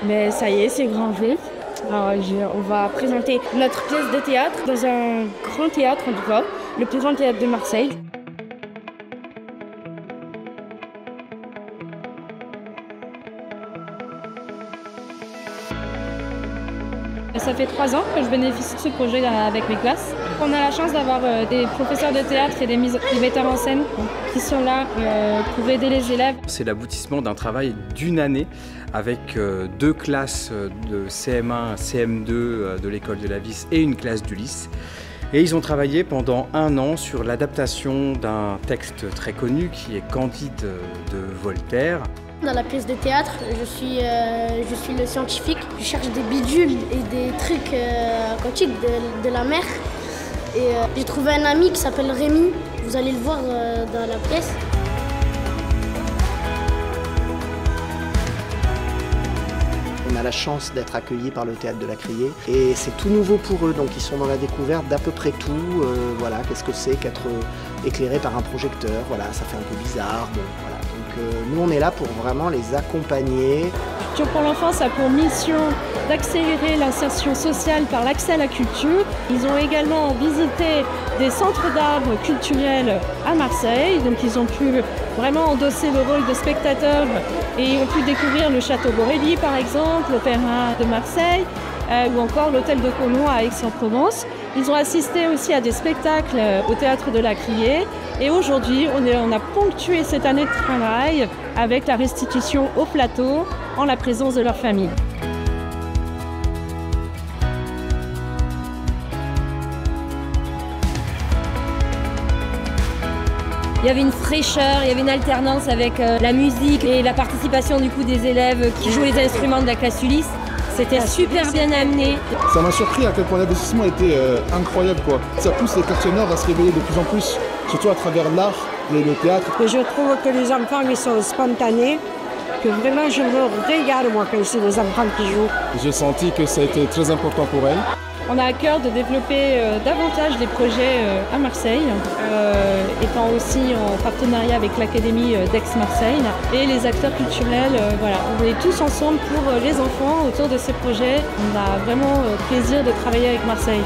Mais ça y est, c'est grand jeu. Alors, on va présenter notre pièce de théâtre dans un grand théâtre, en tout cas, le plus grand théâtre de Marseille. Ça fait 3 ans que je bénéficie de ce projet avec mes classes. On a la chance d'avoir des professeurs de théâtre et des metteurs en scène qui sont là pour aider les élèves. C'est l'aboutissement d'un travail d'une année avec 2 classes de CM1, CM2 de l'école de la Vis et une classe d'Ulysse. Et ils ont travaillé pendant 1 an sur l'adaptation d'un texte très connu qui est Candide de Voltaire. Dans la pièce de théâtre, je suis le scientifique. Je cherche des bidules et des trucs aquatiques de la mer. Et j'ai trouvé un ami qui s'appelle Rémi. Vous allez le voir dans la pièce. On a la chance d'être accueillis par le Théâtre de la Criée et c'est tout nouveau pour eux, donc ils sont dans la découverte d'à peu près tout. Voilà, qu'est-ce que c'est qu'être éclairé par un projecteur, voilà, ça fait un peu bizarre. Bon, voilà. Donc nous on est là pour vraiment les accompagner. Culture pour l'enfance a pour mission d'accélérer l'insertion sociale par l'accès à la culture. Ils ont également visité des centres d'art culturels à Marseille, donc ils ont pu vraiment endosser le rôle de spectateurs et ont pu découvrir le château Borelli par exemple, l'Opéra de Marseille ou encore l'hôtel de Caumont à Aix-en-Provence. Ils ont assisté aussi à des spectacles au Théâtre de la Criée et aujourd'hui on a ponctué cette année de travail avec la restitution au plateau en la présence de leur famille. Il y avait une fraîcheur, il y avait une alternance avec la musique et la participation du coup des élèves qui jouent les instruments de la classe Ulysse. C'était super bien amené. Ça m'a surpris à quel point l'investissement était incroyable, quoi. Ça pousse les quartiers-nord à se réveiller de plus en plus, surtout à travers l'art et le théâtre. Et je trouve que les enfants ils sont spontanés, que vraiment je me régale moi quand c'est les enfants qui jouent. J'ai senti que ça a été très important pour elles. On a à cœur de développer davantage des projets à Marseille, étant aussi en partenariat avec l'Académie d'Aix-Marseille et les acteurs culturels. Voilà, on est tous ensemble pour les enfants autour de ces projets. On a vraiment plaisir de travailler avec Marseille.